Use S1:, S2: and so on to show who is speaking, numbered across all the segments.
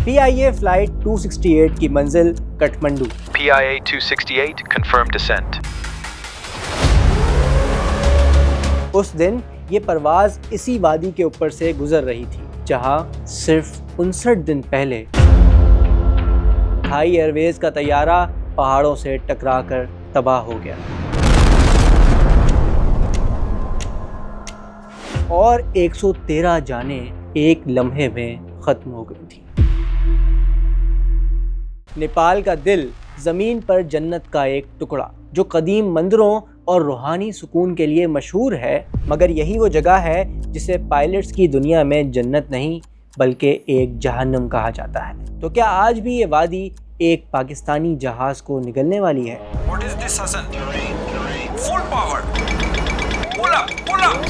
S1: PIA flight 268 کی منزل Kathmandu.
S2: PIA 268 confirmed descent.
S1: اس دن یہ پرواز اسی وادی کے اوپر سے گزر رہی تھی جہاں صرف 59 دن پہلے تھائی ایئر ویز کا طیارہ پہاڑوں سے ٹکرا کر تباہ ہو گیا اور 113 جانیں ایک لمحے میں ختم ہو گئی تھیں. نیپال کا دل زمین پر جنت کا ایک ٹکڑا جو قدیم مندروں اور روحانی سکون کے لیے مشہور ہے، مگر یہی وہ جگہ ہے جسے پائلٹس کی دنیا میں جنت نہیں بلکہ ایک جہنم کہا جاتا ہے. تو کیا آج بھی یہ وادی ایک پاکستانی جہاز کو نگلنے والی ہے؟
S3: What is this, Hassan? Full power. Pull up, pull up.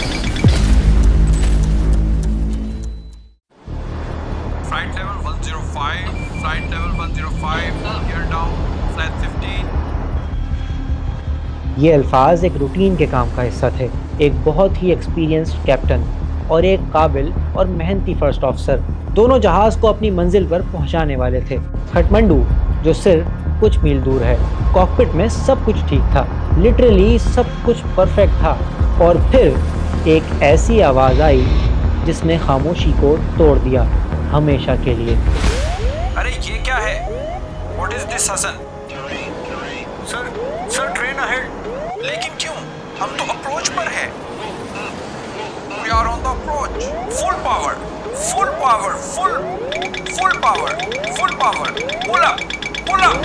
S3: Flight level 105, flight level 105, gear down, flight 15.
S1: یہ الفاظ ایک روٹین کے کام کا حصہ تھے. ایک بہت ہی ایکسپیرینسڈ کیپٹن اور ایک قابل اور محنتی فرسٹ آفیسر دونوں جہاز کو اپنی منزل پر پہنچانے والے تھے. کٹھمنڈو جو صرف کچھ میل دور ہے. کاکپٹ میں سب کچھ ٹھیک تھا، لٹرلی سب کچھ پرفیکٹ تھا، اور پھر ایک ایسی آواز آئی جس نے خاموشی کو توڑ دیا ہمیشہ کے لیے.
S3: ارے یہ کیا ہے؟ What is this, Hassan? Sir train ahead. لیکن کیوں؟ ہم تو اپروچ پر ہیں. We are on the approach. Full power. Full power. Full power. Full power. Pull up. Pull up.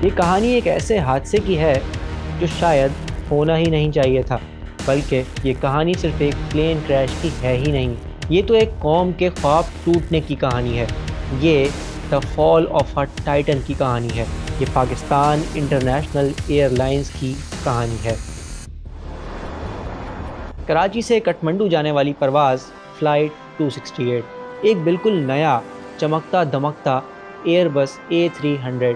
S1: یہ کہانی ایک ایسے حادثے کی ہے جو شاید ہونا ہی نہیں چاہیے تھا، بلکہ یہ کہانی صرف ایک پلین کریش کی ہے ہی نہیں، یہ تو ایک قوم کے خواب ٹوٹنے کی کہانی ہے. یہ دا فال آف اے ٹائٹن کی کہانی ہے. یہ پاکستان انٹرنیشنل ایئر لائنز کی کہانی ہے. کراچی سے کٹھمنڈو جانے والی پرواز فلائٹ 268 ایک بالکل نیا چمکتا دمکتا ایئر بس A300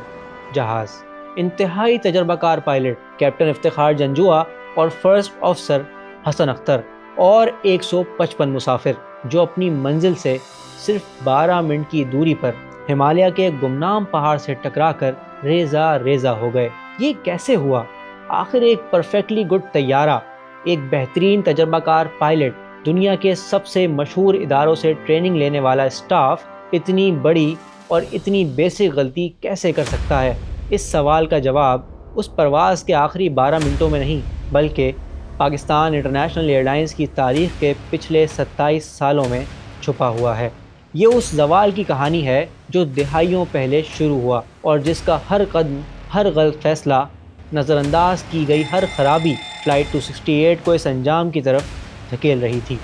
S1: جہاز. انتہائی تجربہ کار پائلٹ کیپٹن افتخار جنجوعہ اور فرسٹ آفیسر حسن اختر اور 155 مسافر جو اپنی منزل سے صرف 12 منٹ کی دوری پر ہمالیہ کے گمنام پہاڑ سے ٹکرا کر ریزہ ریزہ ہو گئے. یہ کیسے ہوا؟ آخر ایک پرفیکٹلی گڈ طیارہ، ایک بہترین تجربہ کار پائلٹ، دنیا کے سب سے مشہور اداروں سے ٹریننگ لینے والا اسٹاف اتنی بڑی اور اتنی بیسک غلطی کیسے کر سکتا ہے؟ اس سوال کا جواب اس پرواز کے آخری 12 منٹوں میں نہیں بلکہ پاکستان انٹرنیشنل ایئر لائنز کی تاریخ کے پچھلے 27 سالوں میں چھپا ہوا ہے. یہ اس زوال کی کہانی ہے جو دہائیوں پہلے شروع ہوا اور جس کا ہر قدم، ہر غلط فیصلہ، نظر انداز کی گئی ہر خرابی فلائٹ 268 کو اس انجام کی طرف دھکیل رہی تھی.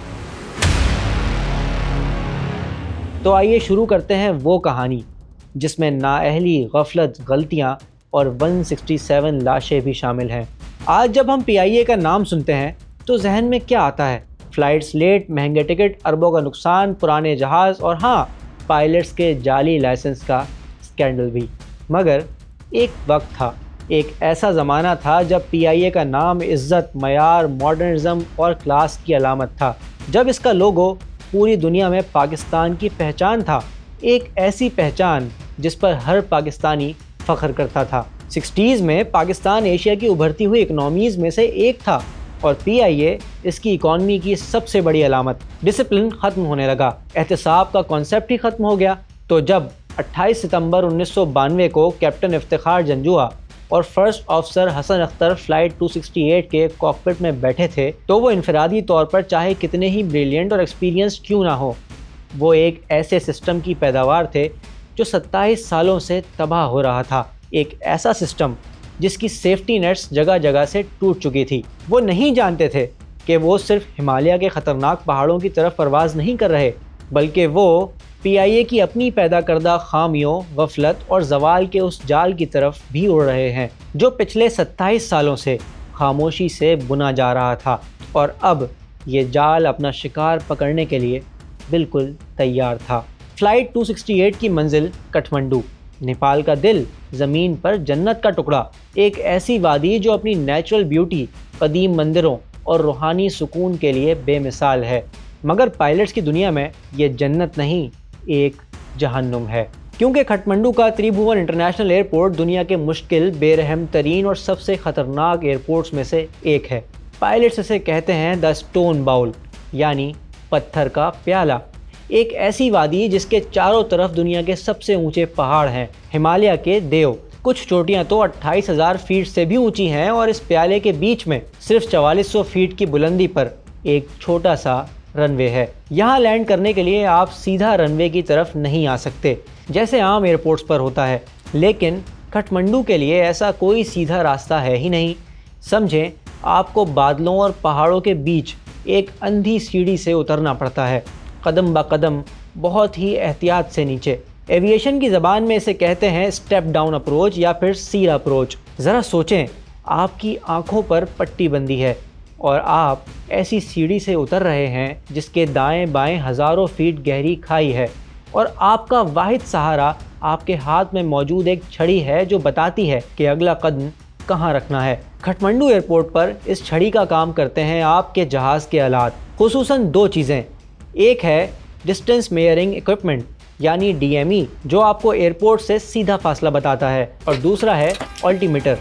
S1: تو آئیے شروع کرتے ہیں وہ کہانی جس میں نااہلی، غفلت، غلطیاں اور 167 لاشیں بھی شامل ہیں. آج جب ہم PIA کا نام سنتے ہیں تو ذہن میں کیا آتا ہے؟ فلائٹس لیٹ، مہنگے ٹکٹ، اربوں کا نقصان، پرانے جہاز اور ہاں، پائلٹس کے جعلی لائسنس کا اسکینڈل بھی. مگر ایک وقت تھا، ایک ایسا زمانہ تھا جب PIA کا نام عزت، معیار، ماڈرنزم اور کلاس کی علامت تھا. جب اس کا لوگو پوری دنیا میں پاکستان کی پہچان تھا، ایک ایسی پہچان جس پر ہر پاکستانی فخر کرتا تھا. 60s میں پاکستان ایشیا کی ابھرتی ہوئی اکنامیز میں سے ایک تھا اور PIA اس کی اکانومی کی سب سے بڑی علامت. ڈسپلن ختم ہونے لگا، احتساب کا کانسیپٹ ہی ختم ہو گیا. تو جب 28 ستمبر 1992 کو کیپٹن افتخار جنجوعہ اور فرسٹ آفیسر حسن اختر فلائٹ 268 کے کاکپٹ میں بیٹھے تھے تو وہ انفرادی طور پر چاہے کتنے ہی بریلینٹ اور ایکسپیرینس کیوں نہ ہو، وہ ایک ایسے سسٹم کی پیداوار تھے جو 27 سالوں سے تباہ ہو رہا تھا. ایک ایسا سسٹم جس کی سیفٹی نیٹس جگہ جگہ سے ٹوٹ چکی تھی. وہ نہیں جانتے تھے کہ وہ صرف ہمالیہ کے خطرناک پہاڑوں کی طرف پرواز نہیں کر رہے بلکہ وہ PIA کی اپنی پیدا کردہ خامیوں، غفلت اور زوال کے اس جال کی طرف بھی اڑ رہے ہیں جو پچھلے 27 سالوں سے خاموشی سے بنا جا رہا تھا. اور اب یہ جال اپنا شکار پکڑنے کے لیے بالکل تیار تھا. فلائٹ 268 کی منزل کٹھمنڈو. نیپال کا دل، زمین پر جنت کا ٹکڑا، ایک ایسی وادی جو اپنی نیچرل بیوٹی، قدیم مندروں اور روحانی سکون کے لیے بے مثال ہے۔ مگر پائلٹس کی دنیا میں یہ جنت نہیں، ایک جہنم ہے، کیونکہ کھٹمنڈو کا تریبھون انٹرنیشنل ایئرپورٹ دنیا کے مشکل، بے رحم ترین اور سب سے خطرناک ایئرپورٹس میں سے ایک ہے۔ پائلٹس اسے کہتے ہیں دا اسٹون باؤل، یعنی پتھر کا پیالہ۔ ایک ایسی وادی جس کے چاروں طرف دنیا کے سب سے اونچے پہاڑ ہیں، ہمالیہ کے دیو۔ کچھ چوٹیاں تو 28,000 فیٹ سے بھی اونچی ہیں، اور اس پیالے کے بیچ میں صرف 4400 فیٹ کی بلندی پر ایک چھوٹا سا رن وے ہے۔ یہاں لینڈ کرنے کے لیے آپ سیدھا رن وے کی طرف نہیں آ سکتے جیسے عام ایئرپورٹس پر ہوتا ہے، لیکن کھٹمنڈو کے لیے ایسا کوئی سیدھا راستہ ہے ہی نہیں۔ سمجھیں، آپ کو بادلوں اور پہاڑوں کے بیچ ایک اندھی سیڑھی سے اترنا پڑتا ہے، قدم با قدم، بہت ہی احتیاط سے نیچے۔ ایویشن کی زبان میں اسے کہتے ہیں اسٹیپ ڈاؤن اپروچ یا پھر سیر اپروچ۔ ذرا سوچیں، آپ کی آنکھوں پر پٹی بندی ہے اور آپ ایسی سیڑھی سے اتر رہے ہیں جس کے دائیں بائیں ہزاروں فیٹ گہری کھائی ہے، اور آپ کا واحد سہارا آپ کے ہاتھ میں موجود ایک چھڑی ہے جو بتاتی ہے کہ اگلا قدم کہاں رکھنا ہے۔ کھٹمنڈو ایئرپورٹ پر اس چھڑی کا کام کرتے ہیں آپ کے جہاز کے آلات، خصوصاً دو چیزیں۔ ایک ہے ڈسٹینس میئرنگ ایکوپمنٹ یعنی DME، جو آپ کو ایئرپورٹ سے سیدھا فاصلہ بتاتا ہے، اور دوسرا ہے آلٹیمیٹر،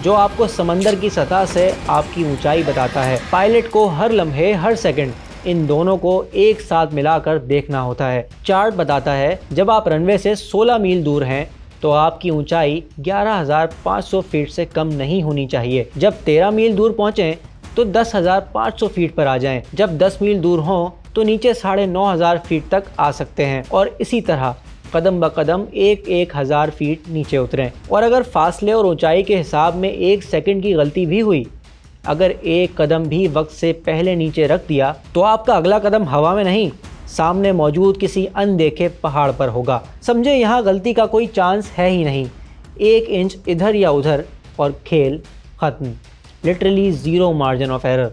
S1: جو آپ کو سمندر کی سطح سے آپ کی اونچائی بتاتا ہے۔ پائلٹ کو ہر لمحے، ہر سیکنڈ ان دونوں کو ایک ساتھ ملا کر دیکھنا ہوتا ہے۔ چارٹ بتاتا ہے جب آپ رن وے سے 16 میل دور ہیں تو آپ کی اونچائی 11,500 فیٹ سے کم نہیں ہونی چاہیے۔ جب 13 میل دور پہنچیں تو 10,500 فیٹ پر آ جائیں۔ جب 10 میل دور ہوں تو نیچے 9,500 فیٹ تک آ سکتے ہیں، اور اسی طرح قدم با قدم 1,000 فیٹ نیچے اتریں۔ اور اگر فاصلے اور اونچائی کے حساب میں 1 سیکنڈ کی غلطی بھی ہوئی، اگر ایک قدم بھی وقت سے پہلے نیچے رکھ دیا تو آپ کا اگلا قدم ہوا میں نہیں، سامنے موجود کسی اندیکھے پہاڑ پر ہوگا۔ سمجھے، یہاں غلطی کا کوئی چانس ہے ہی نہیں۔ 1 انچ ادھر یا ادھر اور کھیل ختم، literally zero margin of error.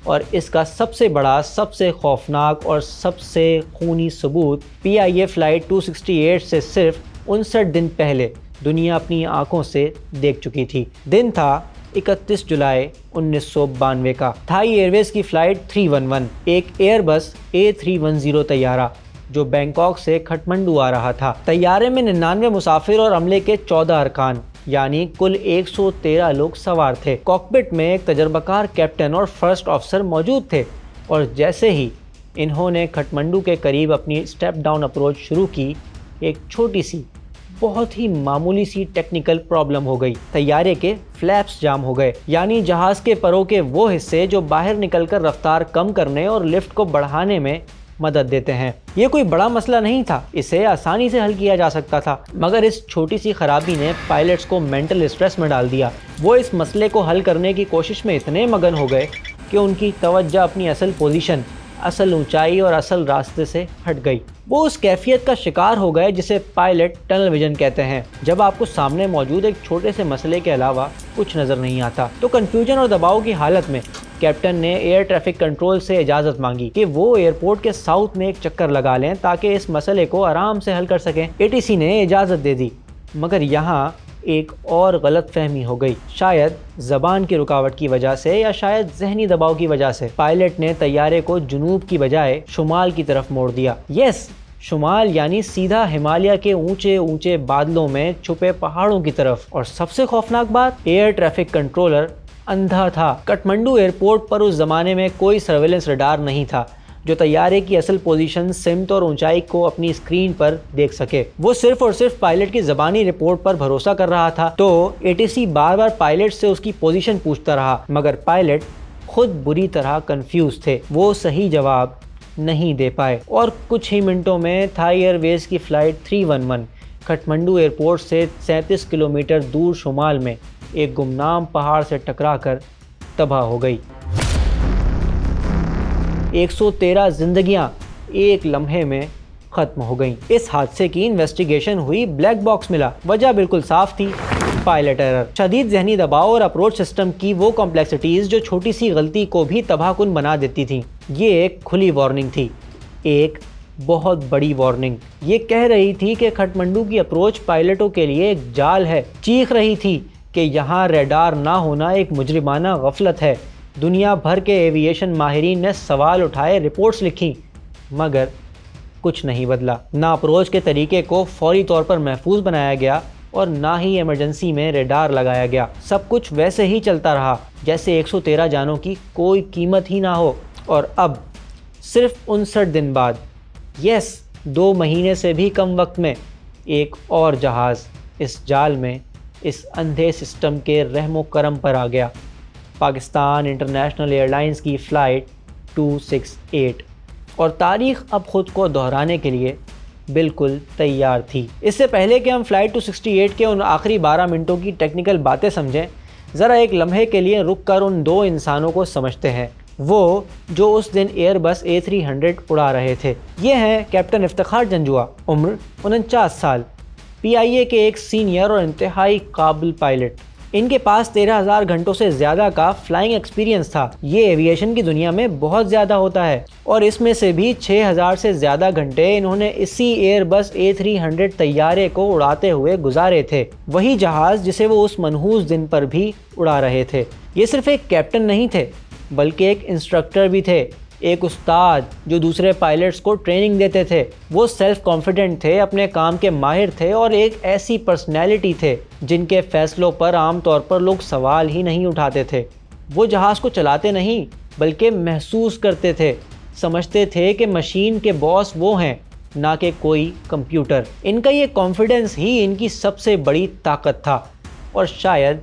S1: اور اس کا سب سے بڑا، سب سے خوفناک اور سب سے خونی ثبوت PIA فلائٹ 268 سے صرف 59 دن پہلے دنیا اپنی آنکھوں سے دیکھ چکی تھی۔ دن تھا 31 جولائی 1992 کا۔ تھائی ایئر ویز کی فلائٹ 311، ایک ایئر بس A310 طیارہ جو بینکاک سے کھٹمنڈو آ رہا تھا۔ طیارے میں 99 مسافر اور عملے کے 14 ارکان، یعنی کل 113 لوگ سوار تھے۔ کاکپٹ میں ایک تجربہ کار کیپٹن اور فرسٹ آفیسر موجود تھے، اور جیسے ہی انہوں نے کھٹمنڈو کے قریب اپنی اسٹیپ ڈاؤن اپروچ شروع کی، ایک چھوٹی سی، بہت ہی معمولی سی ٹیکنیکل پرابلم ہو گئی۔ طیارے کے فلیپس جام ہو گئے، یعنی جہاز کے پروں کے وہ حصے جو باہر نکل کر رفتار کم کرنے اور لفٹ کو بڑھانے میں مدد دیتے ہیں۔ یہ کوئی بڑا مسئلہ نہیں تھا، اسے آسانی سے حل کیا جا سکتا تھا، مگر اس چھوٹی سی خرابی نے پائلٹس کو مینٹل اسٹریس میں ڈال دیا۔ وہ اس مسئلے کو حل کرنے کی کوشش میں اتنے مگن ہو گئے کہ ان کی توجہ اپنی اصل پوزیشن، اصل اونچائی اور اصل راستے سے ہٹ گئی۔ وہ اس کیفیت کا شکار ہو گئے جسے پائلٹ ٹنل ویژن کہتے ہیں، جب آپ کو سامنے موجود ایک چھوٹے سے مسئلے کے علاوہ کچھ نظر نہیں آتا۔ تو کنفیوژن اور دباؤ کی حالت میں کیپٹن نے ایئر ٹریفک کنٹرول سے اجازت مانگی کہ وہ ایئرپورٹ کے ساؤتھ میں ایک چکر لگا لیں تاکہ اس مسئلے کو آرام سے حل کر سکیں۔ ATC نے اجازت دے دی، مگر یہاں ایک اور غلط فہمی ہو گئی، شاید زبان کی رکاوٹ کی وجہ سے یا شاید ذہنی دباؤ کی وجہ سے۔ پائلٹ نے طیارے کو جنوب کی بجائے شمال کی طرف موڑ دیا۔ یس، شمال یعنی سیدھا ہمالیہ کے اونچے اونچے بادلوں میں چھپے پہاڑوں کی طرف۔ اور سب سے خوفناک بات، ایئر ٹریفک کنٹرولر اندھا تھا۔ کھٹمنڈو ایئرپورٹ پر اس زمانے میں کوئی سرویلنس ریڈار نہیں تھا جو طیارے کی اصل پوزیشن، سمت اور اونچائی کو اپنی اسکرین پر دیکھ سکے۔ وہ صرف اور صرف پائلٹ کی زبانی رپورٹ پر بھروسہ کر رہا تھا۔ تو ATC بار بار پائلٹ سے اس کی پوزیشن پوچھتا رہا، مگر پائلٹ خود بری طرح کنفیوز تھے، وہ صحیح جواب نہیں دے پائے۔ اور کچھ ہی منٹوں میں تھائی ایئر ویز کی فلائٹ 311 کھٹمنڈو ایئرپورٹ سے 37 کلومیٹر دور شمال میں ایک گمنام پہاڑ سے ٹکرا کر تباہ ہو گئی۔ 113 زندگیاں ایک لمحے میں ختم ہو گئیں۔ اس حادثے کی انویسٹیگیشن ہوئی، بلیک باکس ملا، وجہ بالکل صاف تھی، پائلٹ ایرر۔ شدید ذہنی دباؤ اور اپروچ سسٹم کی وہ کمپلیکسٹیز جو چھوٹی سی غلطی کو بھی تباہ کن بنا دیتی تھیں۔ یہ ایک کھلی وارننگ تھی، ایک بہت بڑی وارننگ۔ یہ کہہ رہی تھی کہ کھٹمنڈو کی اپروچ پائلٹوں کے لیے ایک جال ہے، چیخ رہی تھی کہ یہاں ریڈار نہ ہونا ایک مجرمانہ غفلت ہے۔ دنیا بھر کے ایوییشن ماہرین نے سوال اٹھائے، رپورٹس لکھیں، مگر کچھ نہیں بدلا۔ نہ اپروچ کے طریقے کو فوری طور پر محفوظ بنایا گیا اور نہ ہی ایمرجنسی میں ریڈار لگایا گیا۔ سب کچھ ویسے ہی چلتا رہا جیسے 113 جانوں کی کوئی قیمت ہی نہ ہو۔ اور اب صرف 59 دن بعد، 2 مہینے سے بھی کم وقت میں، ایک اور جہاز اس جال میں، اس اندھے سسٹم کے رحم و کرم پر آ گیا۔ پاکستان انٹرنیشنل ایئر لائنز کی فلائٹ 268، اور تاریخ اب خود کو دہرانے کے لیے بالکل تیار تھی۔ اس سے پہلے کہ ہم فلائٹ 268 کے ان آخری 12 منٹوں کی ٹیکنیکل باتیں سمجھیں، ذرا ایک لمحے کے لیے رک کر ان 2 انسانوں کو سمجھتے ہیں، وہ جو اس دن ایئر بس A300 اڑا رہے تھے۔ یہ ہیں کیپٹن افتخار جنجوعہ، عمر 49 سال، PIA کے ایک سینئر اور انتہائی قابل پائلٹ۔ ان کے پاس 13,000 گھنٹوں سے زیادہ کا فلائنگ ایکسپیرینس تھا۔ یہ ایوییشن کی دنیا میں بہت زیادہ ہوتا ہے، اور اس میں سے بھی 6,000 سے زیادہ گھنٹے انہوں نے اسی ایئر بس A300 طیارے کو اڑاتے ہوئے گزارے تھے، وہی جہاز جسے وہ اس منحوس دن پر بھی اڑا رہے تھے۔ یہ صرف ایک کیپٹن نہیں تھے، بلکہ ایک انسٹرکٹر بھی تھے، ایک استاد جو دوسرے پائلٹس کو ٹریننگ دیتے تھے۔ وہ سیلف کانفیڈنٹ تھے، اپنے کام کے ماہر تھے، اور ایک ایسی پرسنالٹی تھے جن کے فیصلوں پر عام طور پر لوگ سوال ہی نہیں اٹھاتے تھے۔ وہ جہاز کو چلاتے نہیں بلکہ محسوس کرتے تھے، سمجھتے تھے کہ مشین کے باس وہ ہیں، نہ کہ کوئی کمپیوٹر۔ ان کا یہ کانفیڈنس ہی ان کی سب سے بڑی طاقت تھا، اور شاید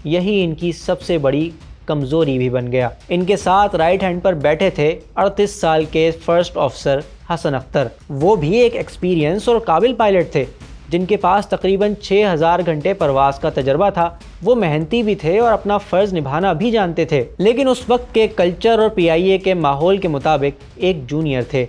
S1: یہی ان کی سب سے بڑی کمزوری بھی بن گیا۔ ان کے ساتھ رائٹ ہینڈ پر بیٹھے تھے 38 سال کے فرسٹ آفیسر حسن اختر۔ وہ بھی ایک ایکسپیرینس اور قابل پائلٹ تھے، جن کے پاس تقریباً 6,000 گھنٹے پرواز کا تجربہ تھا۔ وہ محنتی بھی تھے اور اپنا فرض نبھانا بھی جانتے تھے، لیکن اس وقت کے کلچر اور PIA کے ماحول کے مطابق ایک جونیئر تھے۔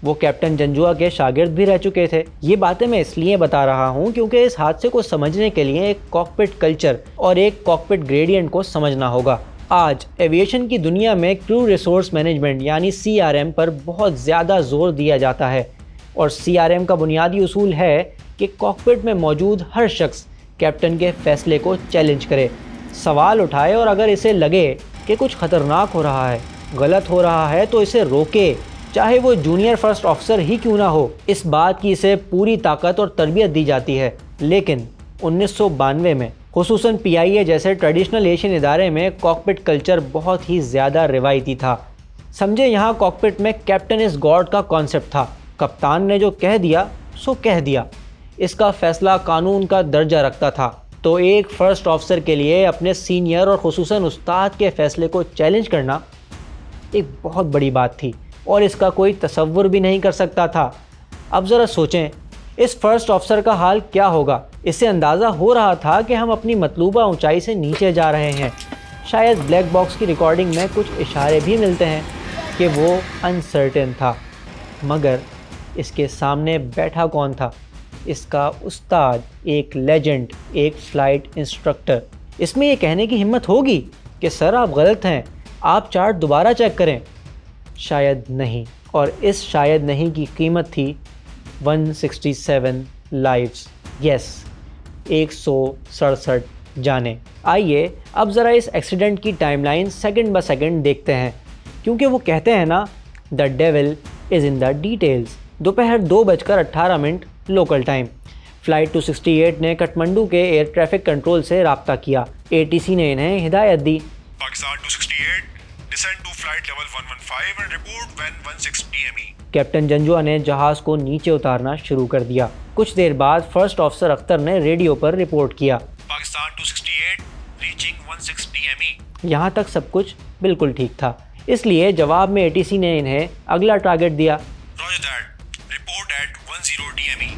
S1: وہ کیپٹن جنجوعہ کے شاگرد بھی رہ چکے تھے۔ یہ باتیں میں اس لیے بتا رہا ہوں کیونکہ اس حادثے کو سمجھنے کے لیے ایک کاکپٹ کلچر اور ایک کاکپٹ گریڈینٹ کو سمجھنا ہوگا۔ آج ایوییشن کی دنیا میں کرو ریسورس مینجمنٹ یعنی CRM پر بہت زیادہ زور دیا جاتا ہے، اور CRM کا بنیادی اصول ہے کہ کاکپٹ میں موجود ہر شخص کیپٹن کے فیصلے کو چیلنج کرے، سوال اٹھائے، اور اگر اسے لگے کہ کچھ خطرناک ہو رہا ہے، غلط ہو رہا ہے، تو اسے روکے، چاہے وہ جونیئر فرسٹ آفیسر ہی کیوں نہ ہو۔ اس بات کی اسے پوری طاقت اور تربیت دی جاتی ہے۔ لیکن 1992 میں خصوصاً PIA جیسے ٹریڈیشنل ایشین ادارے میں کاکپٹ کلچر بہت ہی زیادہ روایتی تھا۔ سمجھے یہاں کاکپٹ میں کیپٹن از گاڈ کا کانسیپٹ تھا۔ کپتان نے جو کہہ دیا سو کہہ دیا، اس کا فیصلہ قانون کا درجہ رکھتا تھا۔ تو ایک فرسٹ آفیسر کے لیے اپنے سینئر اور خصوصاً استاد کے فیصلے کو چیلنج کرنا ایک بہت بڑی بات تھی، اور اس کا کوئی تصور بھی نہیں کر سکتا تھا۔ اب ذرا سوچیں، اس فرسٹ آفیسر کا حال کیا ہوگا؟ اس سے اندازہ ہو رہا تھا کہ ہم اپنی مطلوبہ اونچائی سے نیچے جا رہے ہیں۔ شاید بلیک باکس کی ریکارڈنگ میں کچھ اشارے بھی ملتے ہیں کہ وہ انسرٹن تھا، مگر اس کے سامنے بیٹھا کون تھا؟ اس کا استاد، ایک لیجنڈ، ایک فلائٹ انسٹرکٹر۔ اس میں یہ کہنے کی ہمت ہوگی کہ سر آپ غلط ہیں، آپ چارٹ دوبارہ چیک کریں؟ شاید نہیں، اور اس شاید نہیں کی قیمت تھی 167 لائفز، 167 جانیں۔ آئیے اب ذرا اس ایکسیڈنٹ کی time line second by second دیکھتے ہیں، کیونکہ وہ کہتے ہیں نا، دا dual is in the details. دوپہر 2:18 لوکل ٹائم، فلائٹ 268 نے کٹمنڈو کے ایئر ٹریفک کنٹرول سے رابطہ کیا۔ ATC نے انہیں ہدایت دی،
S4: Pakistan 268 descend to flight level 115 and report when 16 DME۔
S1: Captain Janjua نے جہاز کو نیچے اتارنا شروع کر دیا۔ کچھ دیر بعد فرسٹ آفیسر اختر نے ریڈیو پر رپورٹ کیا،
S4: پاکستان 268 reaching 16 DME۔
S1: یہاں تک سب کچھ بالکل ٹھیک تھا، اس لیے جواب میں ATC نے انہیں اگلا ٹارگٹ دیا،
S4: Roger that, report at 10 DME۔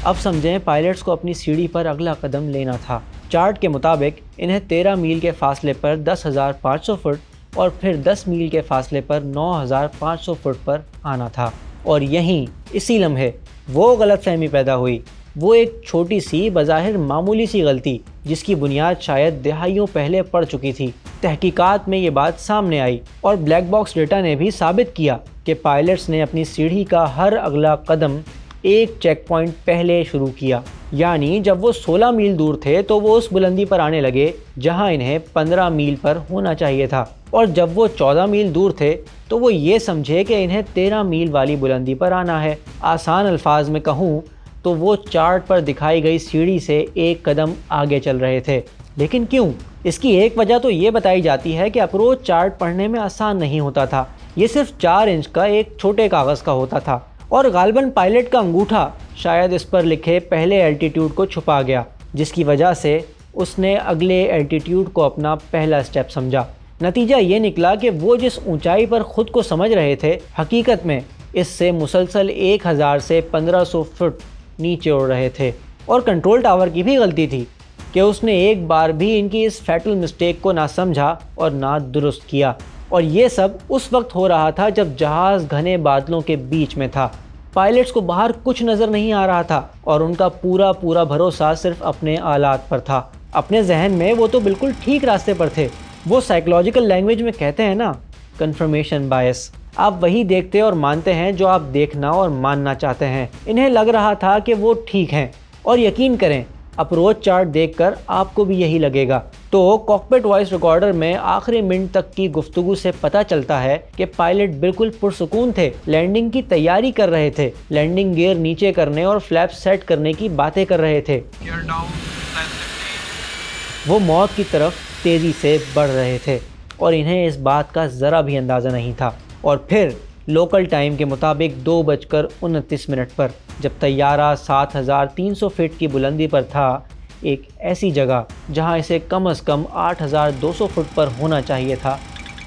S1: اب سمجھیں پائلٹس کو اپنی سیڑھی پر اگلا قدم لینا تھا۔ چارٹ کے مطابق انہیں 13 میل کے فاصلے پر 10,500 فٹ اور پھر 10 میل کے فاصلے پر 9,500 فٹ پر آنا تھا، اور یہیں اسی لمحے وہ غلط فہمی پیدا ہوئی وہ ایک چھوٹی سی بظاہر معمولی سی غلطی جس کی بنیاد شاید دہائیوں پہلے پڑ چکی تھی۔ تحقیقات میں یہ بات سامنے آئی اور بلیک باکس ڈیٹا نے بھی ثابت کیا کہ پائلٹس نے اپنی سیڑھی کا ہر اگلا قدم ایک چیک پوائنٹ پہلے شروع کیا، یعنی جب وہ 16 میل دور تھے تو وہ اس بلندی پر آنے لگے جہاں انہیں 15 میل پر ہونا چاہیے تھا، اور جب وہ 14 میل دور تھے تو وہ یہ سمجھے کہ انہیں 13 میل والی بلندی پر آنا ہے۔ آسان الفاظ میں کہوں تو وہ چارٹ پر دکھائی گئی سیڑھی سے ایک قدم آگے چل رہے تھے۔ لیکن کیوں؟ اس کی ایک وجہ تو یہ بتائی جاتی ہے کہ اپروچ چارٹ پڑھنے میں آسان نہیں ہوتا تھا، یہ صرف 4 انچ کا ایک چھوٹے کاغذ کا ہوتا تھا، اور غالباً پائلٹ کا انگوٹھا شاید اس پر لکھے پہلے الٹیٹیوڈ کو چھپا گیا، جس کی وجہ سے اس نے اگلے الٹیٹیوڈ کو اپنا پہلا سٹیپ سمجھا۔ نتیجہ یہ نکلا کہ وہ جس اونچائی پر خود کو سمجھ رہے تھے، حقیقت میں اس سے مسلسل 1000 سے 1500 فٹ نیچے اڑ رہے تھے۔ اور کنٹرول ٹاور کی بھی غلطی تھی کہ اس نے ایک بار بھی ان کی اس فیٹل مسٹیک کو نہ سمجھا اور نہ درست کیا، اور یہ سب اس وقت ہو رہا تھا جب جہاز گھنے بادلوں کے بیچ میں تھا۔ پائلٹس کو باہر کچھ نظر نہیں آ رہا تھا اور ان کا پورا بھروسہ صرف اپنے آلات پر تھا۔ اپنے ذہن میں وہ تو بالکل ٹھیک راستے پر تھے۔ وہ سائیکولوجیکل لینگویج میں کہتے ہیں نا، کنفرمیشن بائس۔ آپ وہی دیکھتے اور مانتے ہیں جو آپ دیکھنا اور ماننا چاہتے ہیں۔ انہیں لگ رہا تھا کہ وہ ٹھیک ہیں، اور یقین کریں اپروچ چارٹ دیکھ کر آپ کو بھی یہی لگے گا۔ تو کاکپٹ وائس ریکارڈر میں آخری منٹ تک کی گفتگو سے پتہ چلتا ہے کہ پائلٹ بالکل پرسکون تھے، لینڈنگ کی تیاری کر رہے تھے، لینڈنگ گیئر نیچے کرنے اور فلیپ سیٹ کرنے کی باتیں کر رہے تھے۔
S3: Gear down, left 15.
S1: وہ موت کی طرف تیزی سے بڑھ رہے تھے اور انہیں اس بات کا ذرا بھی اندازہ نہیں تھا۔ اور پھر لوکل ٹائم کے مطابق 2:29 پر جب طیارہ 7300 فٹ کی بلندی پر تھا، ایک ایسی جگہ جہاں اسے کم از کم 8200 فٹ پر ہونا چاہیے تھا،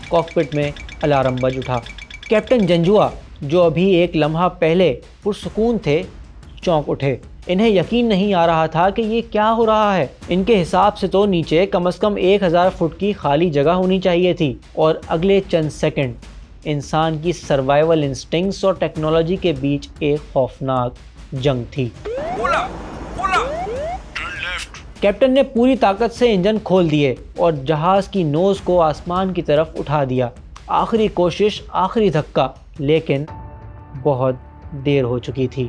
S1: کاکپٹ میں الارم بج اٹھا۔ کیپٹن جنجوا، جو ابھی ایک لمحہ پہلے پرسکون تھے، چونک اٹھے۔ انہیں یقین نہیں آ رہا تھا کہ یہ کیا ہو رہا ہے۔ ان کے حساب سے تو نیچے کم از کم 1000 فٹ کی خالی جگہ ہونی چاہیے تھی، اور اگلے چند سیکنڈ انسان کی سروائیول انسٹنکٹس اور ٹیکنالوجی کے بیچ ایک خوفناک جنگ تھی۔
S3: Pull up, pull up.
S4: Turn left.
S1: Captain نے پوری طاقت سے انجن کھول دیے اور جہاز کی نوز کو آسمان کی طرف اٹھا دیا۔ آخری کوشش، آخری دھکا، لیکن بہت دیر ہو چکی تھی۔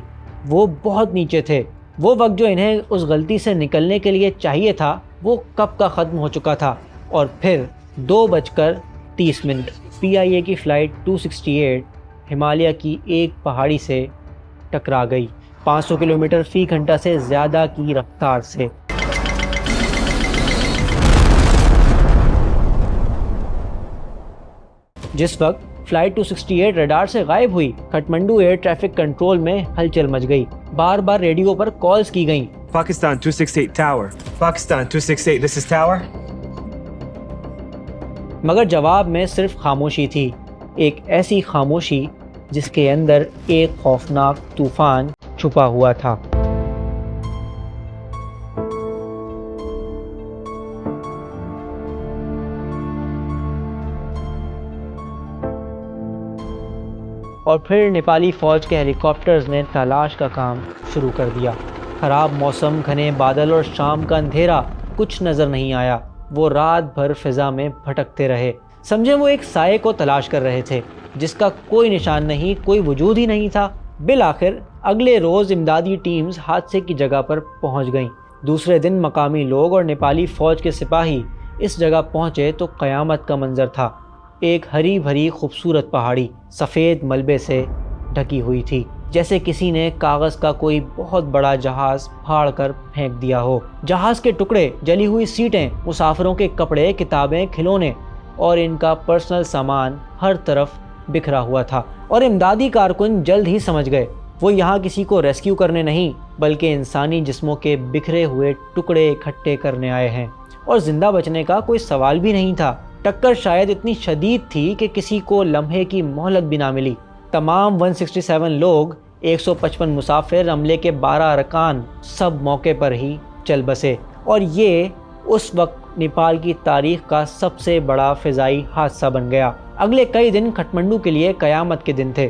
S1: وہ بہت نیچے تھے۔ وہ وقت جو انہیں اس غلطی سے نکلنے کے لیے چاہیے تھا، وہ کب کا ختم ہو چکا تھا۔ اور پھر 2:30 PIA کی فلائٹ 268 ہمالیہ کی ایک پہاڑی سے ٹکرا گئی، 500 کلومیٹر فی گھنٹہ سے زیادہ کی رفتار سے۔ جس وقت فلائٹ 268 ریڈار سے غائب ہوئی، کھٹمنڈو ایئر ٹریفک کنٹرول میں ہلچل مچ گئی۔ بار بار ریڈیو پر کالز کی گئیں۔
S5: Pakistan 268 Tower. Pakistan 268, this is Tower.
S1: مگر جواب میں صرف خاموشی تھی، ایک ایسی خاموشی جس کے اندر ایک خوفناک طوفان چھپا ہوا تھا۔ اور پھر نیپالی فوج کے ہیلی کاپٹرز نے تلاش کا کام شروع کر دیا۔ خراب موسم، گھنے بادل اور شام کا اندھیرا، کچھ نظر نہیں آیا۔ وہ رات بھر فضا میں بھٹکتے رہے، سمجھے وہ ایک سائے کو تلاش کر رہے تھے جس کا کوئی نشان نہیں، کوئی وجود ہی نہیں تھا۔ بالآخر اگلے روز امدادی ٹیمز حادثے کی جگہ پر پہنچ گئیں۔ دوسرے دن مقامی لوگ اور نیپالی فوج کے سپاہی اس جگہ پہنچے تو قیامت کا منظر تھا۔ ایک ہری بھری خوبصورت پہاڑی سفید ملبے سے ڈھکی ہوئی تھی، جیسے کسی نے کاغذ کا کوئی بہت بڑا جہاز پھاڑ کر پھینک دیا ہو۔ جہاز کے ٹکڑے، جلی ہوئی سیٹیں، مسافروں کے کپڑے، کتابیں، کھلونے اور ان کا پرسنل سامان ہر طرف بکھرا ہوا تھا۔ اور امدادی کارکن جلد ہی سمجھ گئے وہ یہاں کسی کو ریسکیو کرنے نہیں بلکہ انسانی جسموں کے بکھرے ہوئے ٹکڑے اکٹھے کرنے آئے ہیں، اور زندہ بچنے کا کوئی سوال بھی نہیں تھا۔ ٹکر شاید اتنی شدید تھی کہ کسی کو لمحے کی مہلت بھی نہ ملی۔ تمام 167 لوگ، 155 مسافر، عملے کے 12 ارکان، سب موقع پر ہی چل بسے، اور یہ اس وقت نیپال کی تاریخ کا سب سے بڑا فضائی حادثہ بن گیا۔ اگلے کئی دن کھٹمنڈو کے لیے قیامت کے دن تھے۔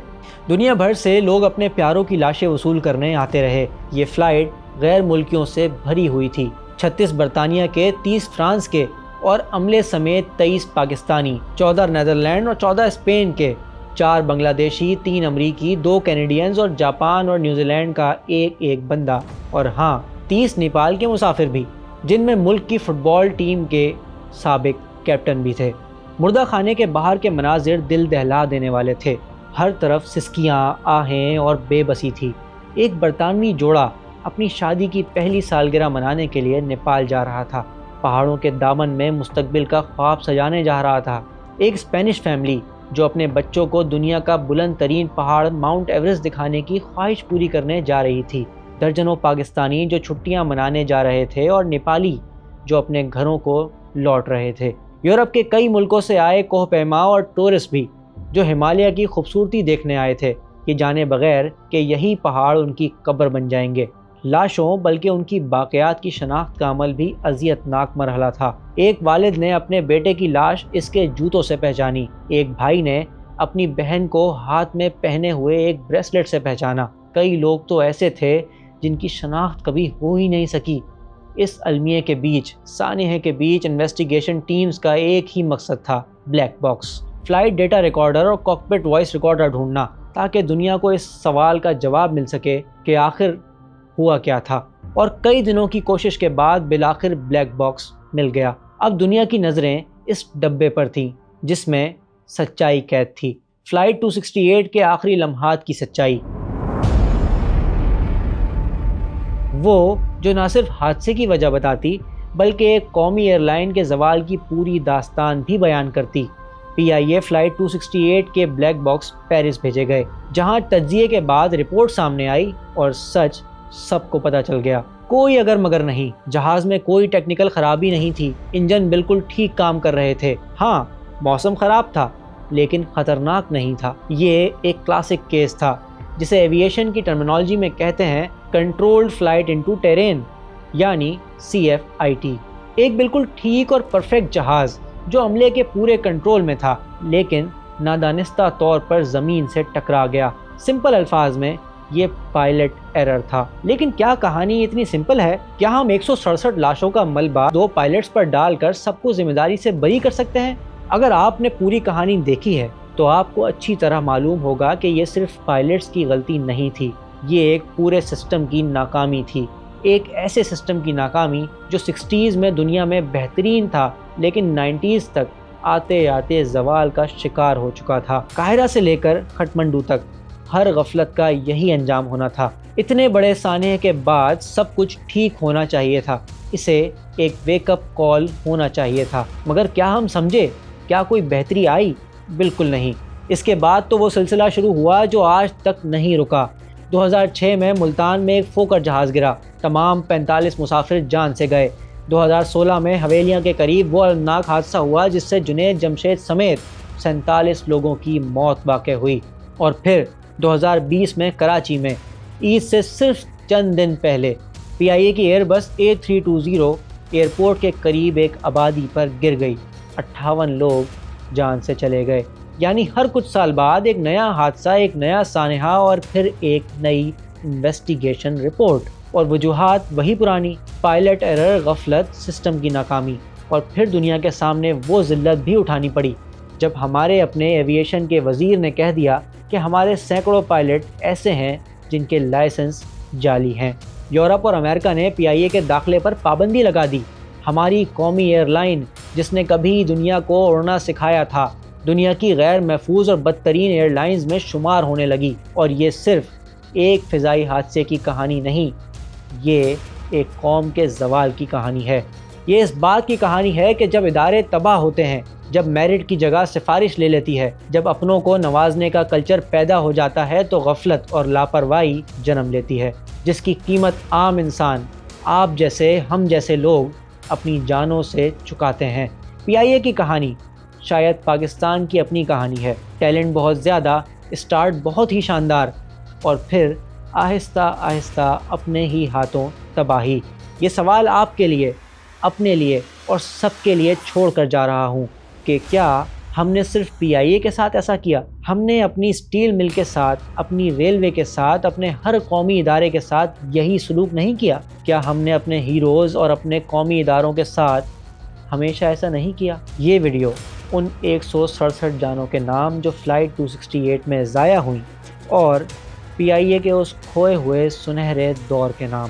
S1: دنیا بھر سے لوگ اپنے پیاروں کی لاشیں وصول کرنے آتے رہے۔ یہ فلائٹ غیر ملکیوں سے بھری ہوئی تھی۔ 36 برطانیہ کے، 30 فرانس کے اور عملے سمیت 23 پاکستانی، 14 نیدرلینڈ اور 14 اسپین کے، 4 بنگلہ دیشی، 3 امریکی، 2 کینیڈینز اور جاپان اور نیوزی لینڈ کا ایک بندہ، اور ہاں 30 نیپال کے مسافر بھی، جن میں ملک کی فٹ بال ٹیم کے سابق کیپٹن بھی تھے۔ مردہ خانے کے باہر کے مناظر دل دہلا دینے والے تھے۔ ہر طرف سسکیاں، آہیں اور بے بسی تھی۔ ایک برطانوی جوڑا اپنی شادی کی پہلی سالگرہ منانے کے لیے نیپال جا رہا تھا۔ پہاڑوں کے دامن میں مستقبل کا خواب سجانے جا رہا تھا۔ ایک اسپینش فیملی جو اپنے بچوں کو دنیا کا بلند ترین پہاڑ ماؤنٹ ایورسٹ دکھانے کی خواہش پوری کرنے جا رہی تھی۔ درجنوں پاکستانی جو چھٹیاں منانے جا رہے تھے اور نیپالی جو اپنے گھروں کو لوٹ رہے تھے۔ یورپ کے کئی ملکوں سے آئے کوہ پیما اور ٹورسٹ بھی جو ہمالیہ کی خوبصورتی دیکھنے آئے تھے، یہ جانے بغیر کہ یہی پہاڑ ان کی قبر بن جائیں گے۔ لاشوں بلکہ ان کی باقیات کی شناخت کا عمل بھی اذیت ناک مرحلہ تھا۔ ایک والد نے اپنے بیٹے کی لاش اس کے جوتوں سے پہچانی، ایک بھائی نے اپنی بہن کو ہاتھ میں پہنے ہوئے ایک بریسلٹ سے پہچانا، کئی لوگ تو ایسے تھے جن کی شناخت کبھی ہو ہی نہیں سکی۔ اس المیے کے بیچ، سانحے کے بیچ انویسٹیگیشن ٹیمز کا ایک ہی مقصد تھا، black box, flight data recorder اور کاکپٹ وائس ریکارڈر ڈھونڈنا، تاکہ دنیا کو اس سوال کا جواب مل سکے کہ آخر ہوا کیا تھا۔ اور کئی دنوں کی کوشش کے بعد بالآخر بلیک باکس مل گیا۔ اب دنیا کی نظریں اس ڈبے پر تھیں جس میں سچائی قید تھی، فلائٹ 268 کے آخری لمحات کی سچائی، وہ جو نہ صرف حادثے کی وجہ بتاتی بلکہ ایک قومی ایئر لائن کے زوال کی پوری داستان بھی بیان کرتی۔ PIA فلائٹ 268 کے بلیک باکس پیرس بھیجے گئے، جہاں تجزیے کے بعد رپورٹ سامنے آئی اور سچ سب کو پتہ چل گیا۔ کوئی اگر مگر نہیں، جہاز میں کوئی ٹیکنیکل خرابی نہیں تھی، انجن بالکل ٹھیک کام کر رہے تھے۔ ہاں موسم خراب تھا لیکن خطرناک نہیں تھا۔ یہ ایک کلاسک کیس تھا جسے ایویشن کی ٹرمینالوجی میں کہتے ہیں کنٹرولڈ فلائٹ انٹو ٹیرین، یعنی CFIT۔ ایک بالکل ٹھیک اور پرفیکٹ جہاز جو عملے کے پورے کنٹرول میں تھا، لیکن نادانستہ طور پر زمین سے ٹکرا گیا۔ سمپل الفاظ میں یہ پائلٹ ایرر تھا۔ لیکن کیا کہانی اتنی سمپل ہے؟ کیا ہم 167 لاشوں کا ملبہ 2 پائلٹس پر ڈال کر سب کو ذمہ داری سے بری کر سکتے ہیں؟ اگر آپ نے پوری کہانی دیکھی ہے تو آپ کو اچھی طرح معلوم ہوگا کہ یہ صرف پائلٹس کی غلطی نہیں تھی، یہ ایک پورے سسٹم کی ناکامی تھی۔ ایک ایسے سسٹم کی ناکامی جو 60s میں دنیا میں بہترین تھا لیکن 90s تک آتے آتے زوال کا شکار ہو چکا تھا۔ قاہرہ سے لے کر کھٹمنڈو تک ہر غفلت کا یہی انجام ہونا تھا۔ اتنے بڑے سانحے کے بعد سب کچھ ٹھیک ہونا چاہیے تھا، اسے ایک ویک اپ کال ہونا چاہیے تھا، مگر کیا ہم سمجھے؟ کیا کوئی بہتری آئی؟ بالکل نہیں۔ اس کے بعد تو وہ سلسلہ شروع ہوا جو آج تک نہیں رکا۔ 2006 میں ملتان میں ایک فوکر جہاز گرا، تمام 45 مسافر جان سے گئے۔ 2016 میں حویلیاں کے قریب وہ المناک حادثہ ہوا جس سے جنید جمشید سمیت 47 لوگوں کی موت واقع ہوئی۔ اور پھر 2020 میں کراچی میں عید سے صرف چند دن پہلے PIA کی ایئر بس A320 ایئرپورٹ کے قریب ایک آبادی پر گر گئی، 58 لوگ جان سے چلے گئے۔ یعنی ہر کچھ سال بعد ایک نیا حادثہ، ایک نیا سانحہ اور پھر ایک نئی انویسٹیگیشن رپورٹ، اور وجوہات وہی پرانی، پائلٹ ایرر، غفلت، سسٹم کی ناکامی۔ اور پھر دنیا کے سامنے وہ ذلت بھی اٹھانی پڑی جب ہمارے اپنے ایویشن کے وزیر نے کہہ دیا کہ ہمارے سینکڑوں پائلٹ ایسے ہیں جن کے لائسنس جعلی ہیں۔ یورپ اور امریکہ نے PIA کے داخلے پر پابندی لگا دی۔ ہماری قومی ایئر لائن جس نے کبھی دنیا کو اڑنا سکھایا تھا، دنیا کی غیر محفوظ اور بدترین ایئر لائنز میں شمار ہونے لگی۔ اور یہ صرف ایک فضائی حادثے کی کہانی نہیں، یہ ایک قوم کے زوال کی کہانی ہے۔ یہ اس بات کی کہانی ہے کہ جب ادارے تباہ ہوتے ہیں، جب میرٹ کی جگہ سفارش لے لیتی ہے، جب اپنوں کو نوازنے کا کلچر پیدا ہو جاتا ہے، تو غفلت اور لاپرواہی جنم لیتی ہے، جس کی قیمت عام انسان، آپ جیسے، ہم جیسے لوگ اپنی جانوں سے چکاتے ہیں۔ PIA کی کہانی شاید پاکستان کی اپنی کہانی ہے، ٹیلنٹ بہت زیادہ، اسٹارٹ بہت ہی شاندار، اور پھر آہستہ آہستہ اپنے ہی ہاتھوں تباہی۔ یہ سوال آپ کے لیے، اپنے لیے اور سب کے لیے چھوڑ کر جا رہا ہوں کہ کیا ہم نے صرف PIA کے ساتھ ایسا کیا؟ ہم نے اپنی اسٹیل مل کے ساتھ، اپنی ریلوے کے ساتھ، اپنے ہر قومی ادارے کے ساتھ یہی سلوک نہیں کیا؟ کیا ہم نے اپنے ہیروز اور اپنے قومی اداروں کے ساتھ ہمیشہ ایسا نہیں کیا؟ یہ ویڈیو ان 167 جانوں کے نام جو فلائٹ 268 میں ضائع ہوئیں اور PIA کے اس کھوئے ہوئے سنہرے دور کے نام۔